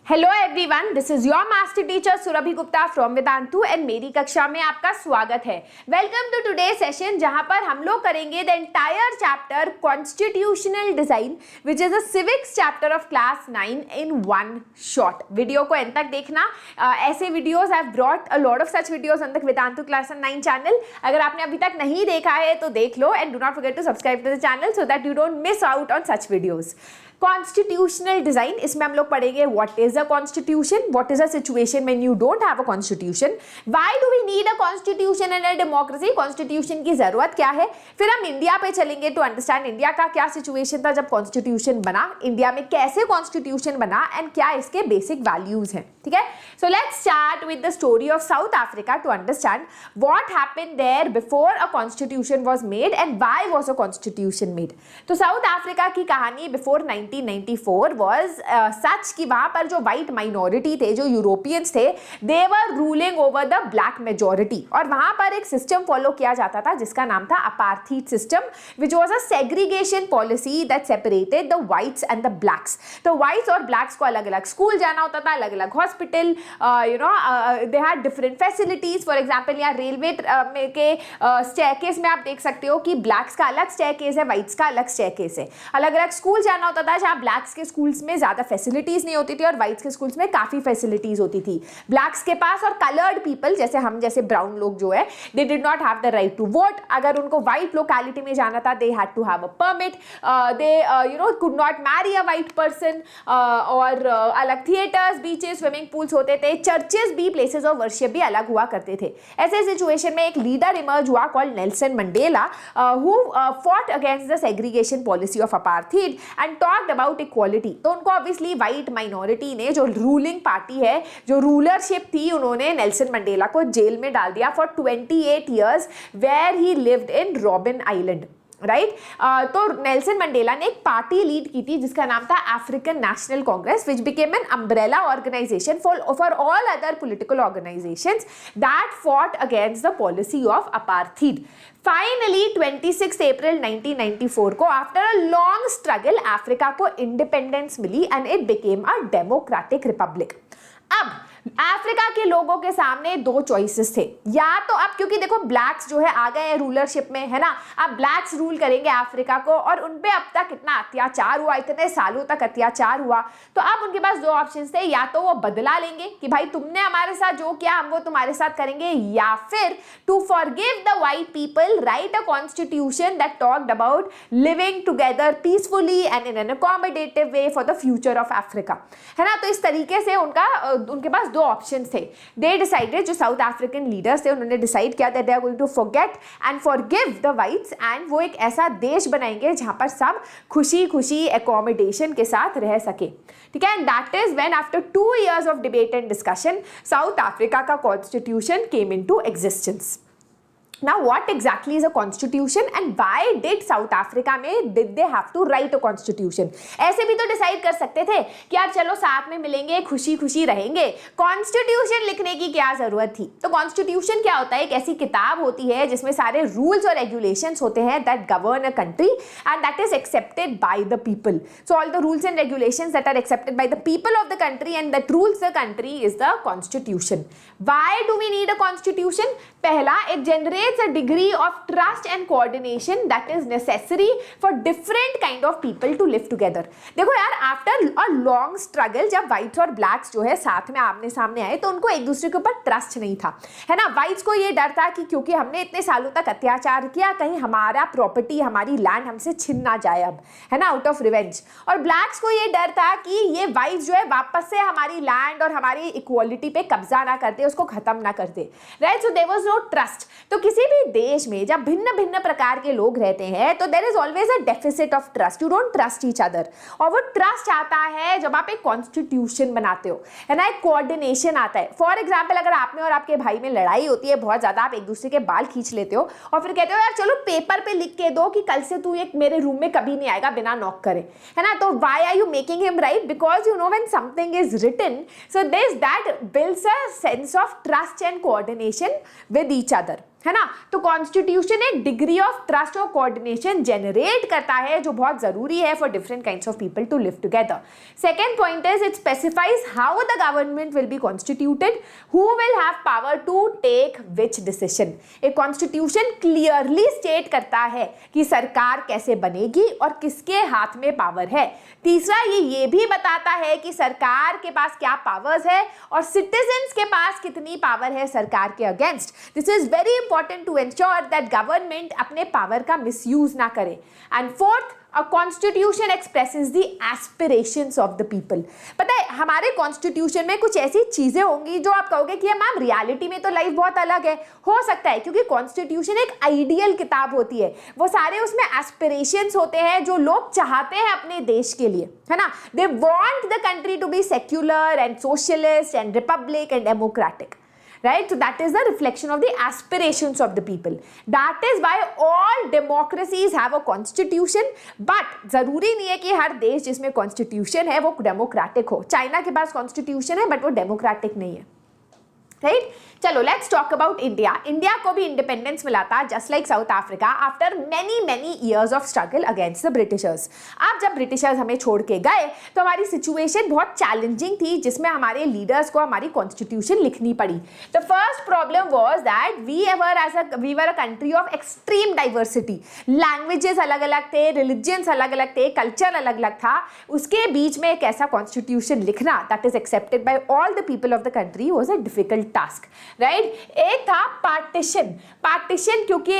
Hello everyone, this is your master teacher Surbhi Gupta from Vedantu and मेरी कक्षा में आपका स्वागत है। वेलकम टू टुडे सेशन, जहां पर हम लोग करेंगे the entire chapter constitutional design which is a civics chapter of class 9 in one shot. Video को एंड तक देखना। ऐसे videos I have brought a lot of such videos on the Vedantu class 9 channel. अगर आपने अभी तक नहीं देखा है तो देख लो and do not forget to subscribe to the channel so that you don't miss out on such videos. Constitutional design, इसमें हम लोग पढ़ेंगे what is a constitution, what is a situation when you don't have a constitution, why do we need a constitution and a democracy, constitution की जरूरत क्या है। फिर हम इंडिया पे चलेंगे टू अंडरस्टैंड इंडिया का क्या सिचुएशन था जब कॉन्स्टिट्यूशन बना, इंडिया में कैसे कॉन्स्टिट्यूशन बना एंड क्या इसके बेसिक वैल्यूज हैं। ठीक है, so let's start with the story of South Africa to understand what happened there before a constitution was made and why was a constitution made. तो साउथ अफ्रीका की कहानी before 1994 was such कि वहां पर जो व्हाइट माइनॉरिटी थे, जो Europeans थे, they were ruling over the black majority और वहां पर एक सिस्टम फॉलो किया जाता था जिसका नाम था apartheid system, which was a segregation policy that separated the whites and the blacks. तो व्हाइट्स और ब्लैक्स को अलग अलग स्कूल जाना होता था, अलग अलग hospital, they had different facilities. For example यहाँ रेलवे के स्टेयरकेस में आप देख सकते हो कि ब्लैक्स का अलग स्टेयरकेस है, व्हाइट्स का अलग स्टेयरकेस है। अलग अलग स्कूल जाना होता था जहाँ ब्लैक्स के स्कूल्स में ज्यादा फैसिलिटीज नहीं होती थी और व्हाइट्स के स्कूल्स में काफी फैसिलिटीज होती थी ब्लैक्स के पास। और कलर्ड पीपल जैसे हम जैसे ब्राउन लोग जो है, they did not have the right to vote. अगर उनको व्हाइट लोकेलिटी में जाना था, they had to have a permit, they could not marry a white person. और अलग थिएटर्स, बीचेस, स्विमिंग पूल्स होते थे, चर्चेस भी, प्लेसेस ऑफ वर्शिप भी अलग हुआ करते थे। ऐसे सिचुएशन में एक लीडर इमर्ज हुआ called Nelson Mandela, who fought against the segregation policy of apartheid and talked about equality. तो उनको ऑब्वियसली व्हाइट माइनॉरिटी ने, जो रूलिंग पार्टी है, जो रूलरशिप थी, उन्होंने नेल्सन मंडेला को जेल में डाल दिया for 28 years where he lived in Robben Island. Right, तो नेल्सन मंडेला ने एक पार्टी लीड की थी जिसका नाम था African National Congress, which became an umbrella organisation for all other political organisations that fought against the policy of apartheid. Finally 26 April 1994 को after a long struggle Africa को independence मिली and it became a democratic republic. अब Africa के लोगों के सामने दो choices थे, या तो अब क्योंकि देखो ब्लैक्स जो है आ गए हैं रूलरशिप में, है ना, अब ब्लैक्स रूल करेंगे अफ्रीका को और उनपे अब तक इतना अत्याचार हुआ, इतने सालों तक अत्याचार हुआ, तो अब उनके पास दो ऑप्शंस थे, या तो वो बदला लेंगे कि भाई तुमने हमारे साथ जो किया हम वो तुम्हारे साथ करेंगे, या फिर to forgive the white people right a constitution that talked about living together peacefully and in an accommodative way for the future of Africa, है ना। तो इस तरीके से उनके पास दो ऑप्शंस थे। दे डिसाइडेड, जो साउथ अफ्रीकन लीडर्स थे उन्होंने डिसाइड किया that they are going to forget and forgive the whites and वो एक ऐसा देश बनाएंगे जहां पर सब खुशी खुशी एकोमोडेशन के साथ रह सके। ठीक है, and that is when after 2 years of debate and discussion South Africa का constitution came into existence. Now what exactly is a constitution and why did South Africa में did they have to write a constitution? ऐसे भी तो decide कर सकते थे कि यार चलो साथ में मिलेंगे, खुशी खुशी रहेंगे, कॉन्स्टिट्यूशन लिखने की क्या जरूरत थी। तो कॉन्स्टिट्यूशन क्या होता है, एक ऐसी किताब होती है जिसमें सारे रूल्स और रेगुलेशंस होते हैं that govern a country and that is accepted by the people. So all the rules and regulations that are accepted by the people of the country and that rules the country is the constitution. Why do we need a constitution? पहला, it generates a degree of trust and coordination that is necessary for different kind of people to live together। देखो यार, after a long struggle जब whites और blacks जो है साथ में आमने सामने आए तो उनको एक दूसरे के ऊपर ट्रस्ट नहीं था, है ना। व्हाइट्स को ये डर था कि क्योंकि हमने इतने सालों तक अत्याचार किया, कहीं हमारा प्रॉपर्टी, हमारी लैंड हमसे छिन ना जाए अब, है ना, आउट ऑफ रिवेंज। और ब्लैक्स को ये डर था कि ये व्हाइट्स जो है वापस से हमारी लैंड और हमारी इक्वालिटी पे कब्जा ना करते, उसको खत्म ना करते, right. So there was no trust. तो किसी भी देश में जब भिन्न भिन्न प्रकार के लोग रहते हैं तो there is always a deficit of trust, you don't trust each other. और वो ट्रस्ट आता है जब आप एक कॉन्स्टिट्यूशन बनाते हो, है ना, एक कोऑर्डिनेशन आता है। फॉर एग्जांपल, अगर आप में और आपके भाई में लड़ाई होती है बहुत ज्यादा, आप एक दूसरे के बाल खींच लेते हो और फिर कहते हो यार चलो पेपर पे लिख के दो कि कल से तू एक मेरे रूम में कभी नहीं आएगा बिना नॉक करे, है ना। तो why are you making him right? Because you know when something is written, so this that builds a sense of trust and coordination with each other. है ना। तो कॉन्स्टिट्यूशन एक डिग्री ऑफ ट्रस्ट और coordination generate करता है जो बहुत जरूरी है for different kinds of people to live together. Second point is it specifies how the government will be constituted, who will have power to take which decision. एक constitution clearly state करता है कि सरकार कैसे बनेगी और किसके हाथ में पावर है। तीसरा ये भी बताता है कि सरकार के पास क्या पावर्स है और सिटीजन्स के पास कितनी पावर है सरकार के against. This is very important to ensure that government अपने पावर का मिसयूज ना करे। And fourth, A constitution expresses the aspirations of the people। पता है हमारे कॉन्स्टिट्यूशन में कुछ ऐसी चीजें होंगी जो आप कहोगे कि मैम रियलिटी में तो लाइफ बहुत अलग है, हो सकता है, क्योंकि कॉन्स्टिट्यूशन एक आइडियल किताब होती है। वो सारे उसमें एस्पिरेशंस होते हैं जो लोग चाहते हैं अपने देश के लिए, है ना। They want the country to be secular and socialist and republic and democratic, right? So that is the reflection of the aspirations of the people. That is why all democracies have a constitution, but जरूरी नहीं है कि हर देश जिसमें constitution है वो democratic हो। China के पास constitution है but वो democratic नहीं है, right? चलो let's talk about India. India को भी इंडिपेंडेंस मिला था just like south Africa after many years of struggle against the Britishers. अब जब ब्रिटिशर्स हमें छोड़ के गए तो हमारी सिचुएशन बहुत चैलेंजिंग थी, जिसमें हमारे लीडर्स को हमारी कॉन्स्टिट्यूशन लिखनी पड़ी। The first problem was that we were a country of extreme diversity. Languages अलग अलग थे, रिलीजन्स अलग अलग थे, कल्चर अलग अलग था। उसके बीच में एक ऐसा कॉन्स्टिट्यूशन लिखना that is accepted bye all the people of the country was a difficult task, right. एक था पार्टीशन क्योंकि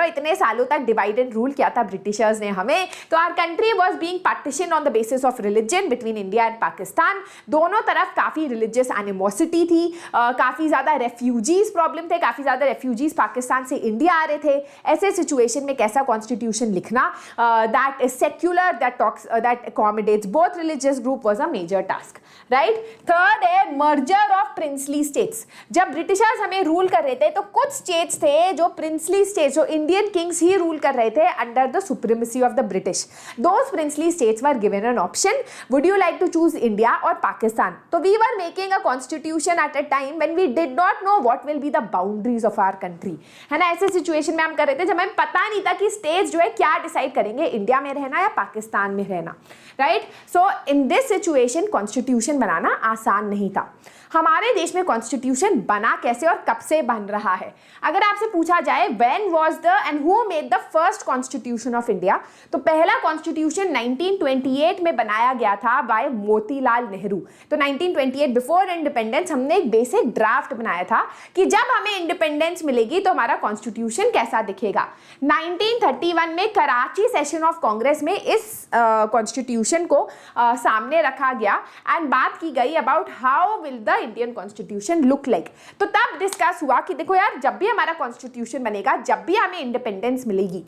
इतने सालों तक डिवाइड एंड रूल किया था ब्रिटिशर्स ने हमें, तो our country was being partition on the basis of religion between India and Pakistan. दोनों तरफ काफी रिलीजियस एनिमोसिटी थी, काफी ज्यादा रेफ्यूजीज प्रॉब्लम थे, काफी ज्यादा रेफ्यूजीज पाकिस्तान से इंडिया आ रहे थे। ऐसे सिचुएशन में कैसा कॉन्स्टिट्यूशन लिखना that is secular, that accommodates both religious group was a major task, right. Third है मर्जर ऑफ प्रिंसली स्टेट्स। जब ब्रिटिशर्स हमें रूल कर रहे थे तो कुछ स्टेट्स थे जो प्रिंसली स्टेट्स, जो इंडियन किंग्स ही रूल कर रहे थे under the supremacy of the British. Those princely states were given an option, would you like to choose India और पाकिस्तान। तो we were making a constitution at a time when we did not know what will be the boundaries of our country, है ना। ऐसे situation में हम कर रहे थे जब हमें पता नहीं था कि स्टेट्स जो है क्या डिसाइड करेंगे, इंडिया में रहना या पाकिस्तान में रहना, right. So in this situation constitution बनाना आसान नहीं था। हमारे देश में कॉन्स्टिट्यूशन बना कैसे और कब से बन रहा है। अगर आपसे पूछा जाए when was the end who made the first constitution of India, तो पहला कॉन्स्टिट्यूशन 1928 में बनाया गया था बाय मोतीलाल नेहरू। तो 1928 बिफोर इंडिपेंडेंस हमने एक बेसिक ड्राफ्ट बनाया था कि जब हमें इंडिपेंडेंस मिलेगी तो हमारा कॉन्स्टिट्यूशन कैसा दिखेगा। 1931 में कराची सेशन ऑफ कांग्रेस में इस कॉन्स्टिट्यूशन को सामने रखा गया एंड बात की गई about how will the Indian constitution look like. तो तब डिस्कस हुआ कि देखो यार, जब भी हमारा कॉन्स्टिट्यूशन बनेगा, जब भी हमें इंडिपेंडेंस मिलेगी,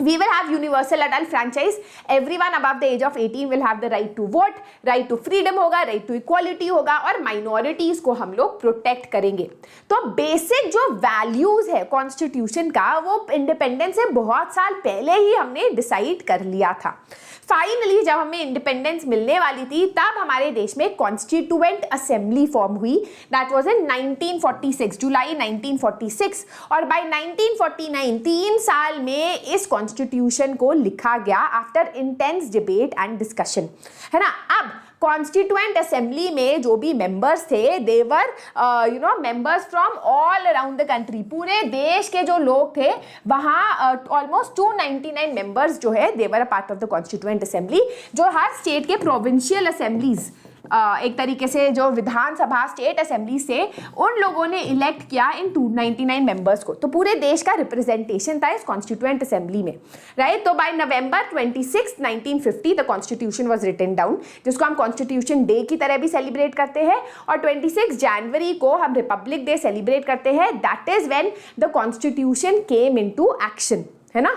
we will have universal adult franchise, everyone above the age of 18 will have the right to vote, right to freedom होगा, right to equality होगा और minorities को हम लोग प्रोटेक्ट करेंगे। तो बेसिक जो वैल्यूज है कॉन्स्टिट्यूशन का वो इंडिपेंडेंस से बहुत साल पहले ही हमने डिसाइड कर लिया था। फाइनली जब हमें इंडिपेंडेंस मिलने वाली थी तब हमारे देश में कॉन्स्टिट्यूएंट असेंबली फॉर्म हुई, दैट वाज इन 1946, जुलाई 1946। और बाय 1949 3 साल में इस कॉन्स्टिट्यूशन को लिखा गया after intense debate and discussion, है ना। अब कॉन्स्टिट्यूएंट असेंबली में जो भी मेंबर्स थे they were members from all around the country. पूरे देश के जो लोग थे वहाँ ऑलमोस्ट 299 मेंबर्स जो है they were a part of the constituent assembly, जो हर स्टेट के प्रोविंशियल असेंबलीज एक तरीके से जो विधानसभा स्टेट असेंबली से उन लोगों ने इलेक्ट किया इन 299 मेंबर्स को। तो पूरे देश का रिप्रेजेंटेशन था इस कॉन्स्टिट्यूएंट असेंबली में, राइट। तो by November 26, 1950 the constitution was written down, जिसको हम कॉन्स्टिट्यूशन डे की तरह भी सेलिब्रेट करते हैं। और 26 जनवरी को हम रिपब्लिक डे सेलिब्रेट करते हैं, that is when the constitution came into action, है ना,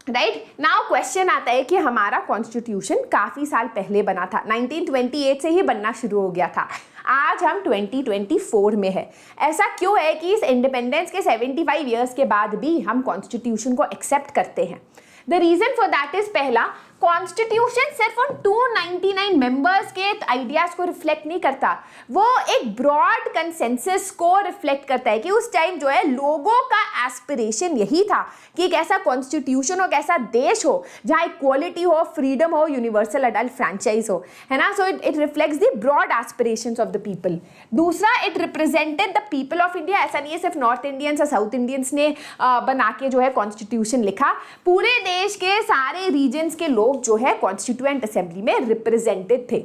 राइट। नाउ क्वेश्चन आता है कि हमारा कॉन्स्टिट्यूशन काफी साल पहले बना था, 1928 से ही बनना शुरू हो गया था। आज हम 2024 में है। ऐसा क्यों है कि इस इंडिपेंडेंस के 75 ईयर्स के बाद भी हम कॉन्स्टिट्यूशन को एक्सेप्ट करते हैं? The reason for that is, पहला, कॉन्स्टिट्यूशन सिर्फ उन 299 मेंबर्स के आइडियाज को रिफ्लेक्ट नहीं करता, वो एक ब्रॉड कंसेंसस को रिफ्लेक्ट करता है कि उस टाइम जो है लोगों का एस्पिरेशन यही था कि एक ऐसा कॉन्स्टिट्यूशन हो, एक ऐसा देश हो जहां इक्वालिटी हो, फ्रीडम हो, यूनिवर्सल अडल्ट फ्रेंचाइज हो, है ना। So it reflects the broad aspirations of the people. दूसरा, it represented the people of India. ऐसा नहीं है सिर्फ नॉर्थ इंडियंस या साउथ इंडियंस ने बना के जो है कॉन्स्टिट्यूशन लिखा, पूरे देश के सारे रीजन्स के लोग जो है कॉन्स्टिट्यूएंट असेंबली में रिप्रेजेंटेड थे।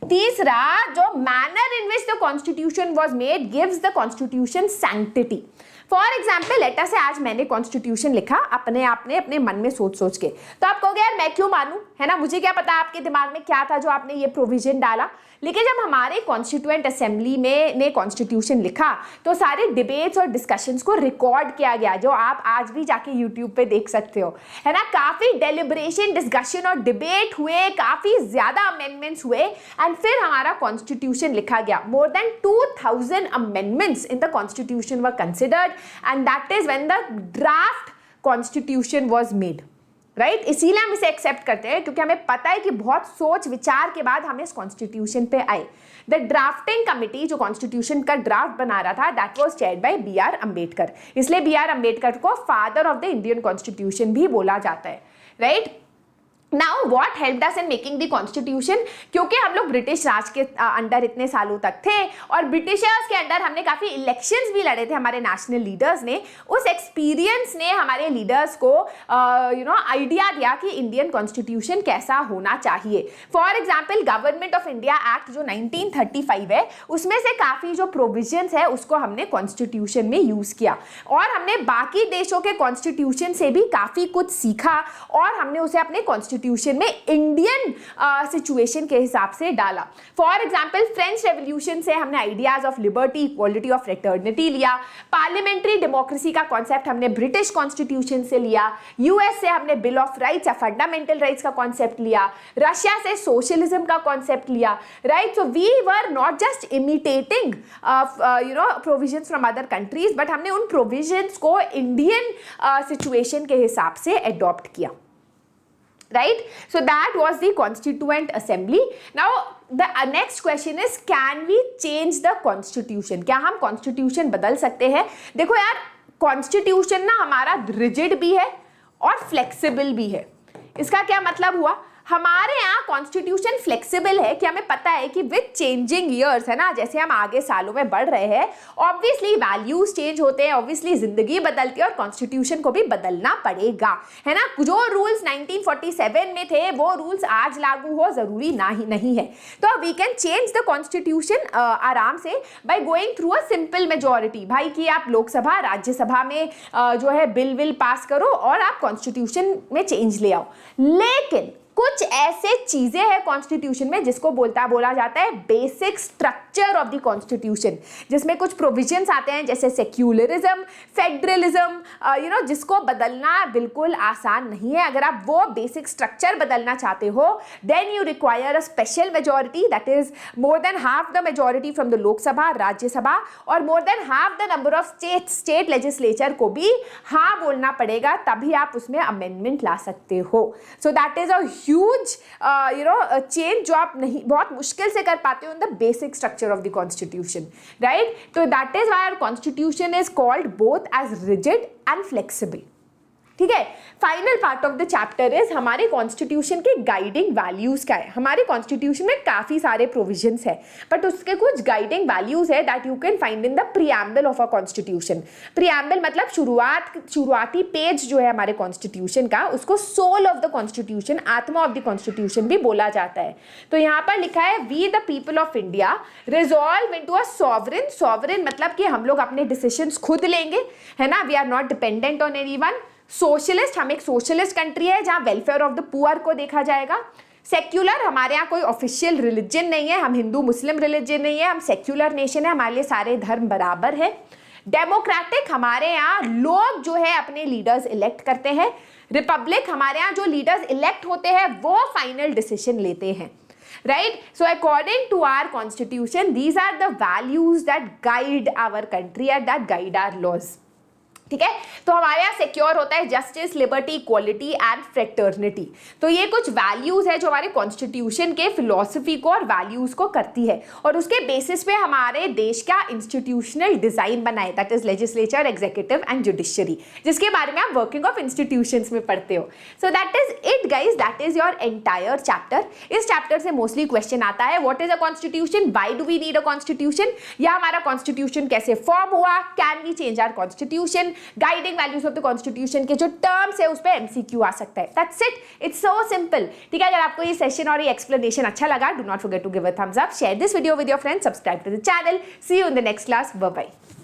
तीसरा, जो manner in which the constitution was made gives the constitution sanctity. For example, later से आज मैंने कॉन्स्टिट्यूशन लिखा अपने आप ने अपने मन में सोच सोच के, तो आप कहोगे यार मैं क्यों मानूं, है ना, मुझे क्या पता आपके दिमाग में क्या था जो आपने ये प्रोविजन डाला। लेकिन जब हमारे कॉन्स्टिट्यूएंट असेंबली में ने कॉन्स्टिट्यूशन लिखा तो सारे डिबेट्स और डिस्कशंस को रिकॉर्ड किया गया, जो आप आज भी जाके यूट्यूब पे देख सकते हो, है ना। काफी डेलिब्रेशन, डिस्कशन और डिबेट हुए, काफी ज्यादा अमेंडमेंट्स हुए एंड फिर हमारा कॉन्स्टिट्यूशन लिखा गया। More than 2000 amendments in the constitution were considered and that is when the draft constitution was made, right. इसीलिए हम इसे एक्सेप्ट करते हैं क्योंकि हमें पता है कि बहुत सोच विचार के बाद हम इस कॉन्स्टिट्यूशन पे आए। द ड्राफ्टिंग कमिटी जो कॉन्स्टिट्यूशन का ड्राफ्ट बना रहा था, that was chaired by B.R. Ambedkar. इसलिए B.R. अम्बेडकर को father of the Indian constitution भी बोला जाता है, right. Now what helped us in making the constitution, क्योंकि हम लोग ब्रिटिश राज के अंडर इतने सालों तक थे और ब्रिटिशर्स के अंडर हमने काफी इलेक्शंस भी लड़े थे हमारे नेशनल लीडर्स ने। उस एक्सपीरियंस ने हमारे लीडर्स को आइडिया दिया कि इंडियन कॉन्स्टिट्यूशन कैसा होना चाहिए। For example, government of India act जो 1935 है, उसमें से काफी जो प्रोविजंस है उसको हमने कॉन्स्टिट्यूशन में यूज किया और हमने बाकी देशों के कॉन्स्टिट्यूशन से भी काफी कुछ सीखा और हमने उसे अपने कॉन्स्टिट्यूशन में इंडियन सिचुएशन के हिसाब से डाला। फॉर एग्जाम्पल, फ्रेंच रेवोल्यूशन से हमने आइडियाज ऑफ लिबर्टी, इक्वालिटी और फ्रेटर्निटी लिया। पार्लियामेंट्री डेमोक्रेसी का कॉन्सेप्ट हमने ब्रिटिश कॉन्स्टिट्यूशन से लिया। यूएस से हमने बिल ऑफ राइट्स या फंडामेंटल राइट्स का कॉन्सेप्ट लिया। रशिया से सोशलिज्म का कॉन्सेप्ट लिया, right. So we were not just imitating provisions from other countries, but हमने उन प्रोविजंस को इंडियन सिचुएशन के हिसाब से अडॉप्ट किया, right? So that was the Constituent Assembly. Now the next question is, can we change the constitution? क्या हम constitution बदल सकते हैं? देखो यार, constitution ना हमारा rigid भी है और flexible भी है। इसका क्या मतलब हुआ? हमारे यहाँ कॉन्स्टिट्यूशन फ्लेक्सिबल है कि हमें पता है कि विद चेंजिंग ईयर्स, है ना, जैसे हम आगे सालों में बढ़ रहे हैं, ऑब्वियसली वैल्यूज चेंज होते हैं, ऑब्वियसली जिंदगी बदलती है और कॉन्स्टिट्यूशन को भी बदलना पड़ेगा, है ना। जो रूल्स 1947 में थे वो रूल्स आज लागू हो जरूरी नहीं है। तो we can change the constitution आराम से by going through a simple majority. भाई कि आप लोकसभा, राज्यसभा में जो है बिल पास करो और आप कॉन्स्टिट्यूशन में चेंज ले आओ। लेकिन कुछ ऐसे चीजें हैं कॉन्स्टिट्यूशन में जिसको बोला जाता है basic structure of the constitution, जिसमें कुछ प्रोविजंस आते हैं जैसे सेक्युलरिज्म, फेडरलिज्म, जिसको बदलना बिल्कुल आसान नहीं है। अगर आप वो बेसिक स्ट्रक्चर बदलना चाहते हो, then you require a special majority, that is more than half the majority from the Lok Sabha, Rajya Sabha, और more than half the number of state legislature को भी हाँ बोलना पड़ेगा, तभी आप उसमें अमेंडमेंट ला सकते हो। So that is a huge change जो आप नहीं, बहुत मुश्किल से कर पाते हो in the basic structure of the constitution, right. तो that is why our constitution is called both as rigid and flexible, ठीक है। Final part of the chapter is हमारे कॉन्स्टिट्यूशन के गाइडिंग वैल्यूज क्या है। हमारे कॉन्स्टिट्यूशन में काफी सारे प्रोविजंस है, बट उसके कुछ गाइडिंग वैल्यूज है that you can find in the preamble of a constitution. Preamble मतलब शुरुआती पेज जो है हमारे कॉन्स्टिट्यूशन का, उसको सोल ऑफ द कॉन्स्टिट्यूशन, आत्मा ऑफ द कॉन्स्टिट्यूशन भी बोला जाता है। तो यहाँ पर लिखा है, we the people of India resolve into a sovereign. Sovereign मतलब कि हम लोग अपने डिसीजंस खुद लेंगे, है ना, we are not dependent on anyone. Socialist, हम एक सोशलिस्ट कंट्री है जहां वेलफेयर ऑफ द पुअर को देखा जाएगा। सेक्युलर, हमारे यहाँ कोई ऑफिशियल रिलीजन नहीं है, हम हिंदू मुस्लिम रिलीजन नहीं है, हम सेक्युलर नेशन है, हमारे लिए सारे धर्म बराबर है। डेमोक्रेटिक, हमारे यहाँ लोग जो है अपने लीडर्स इलेक्ट करते हैं। रिपब्लिक, हमारे यहाँ जो लीडर्स इलेक्ट होते हैं वो फाइनल डिसीजन लेते हैं, right? So according to our constitution, these are the values that guide our country and that guide our laws. ठीक है। तो हमारे यहाँ सिक्योर होता है justice, liberty, equality and fraternity. तो ये कुछ वैल्यूज है जो हमारे कॉन्स्टिट्यूशन के फिलॉसफी को और वैल्यूज को करती है, और उसके बेसिस पे हमारे देश का इंस्टीट्यूशनल डिजाइन बना है, that is legislature, executive and judiciary, जिसके बारे में आप वर्किंग ऑफ इंस्टीट्यूशंस में पढ़ते हो। So that is it guys, that is your entire chapter. इस चैप्टर से मोस्टली क्वेश्चन आता है, what is a constitution, why do we need a constitution, या हमारा कॉन्स्टिट्यूशन कैसे फॉर्म हुआ, can we change our constitution, guiding values of the constitution के जो टर्म्स है उस पे एमसीक्यू आ सकता है। That's it, it's so simple. ठीक है, अगर आपको ये सेशन और ये एक्सप्लेनेशन अच्छा लगा, do not forget to give a thumbs up, share this video with your friends, subscribe to the channel. See you in the next class, bye bye.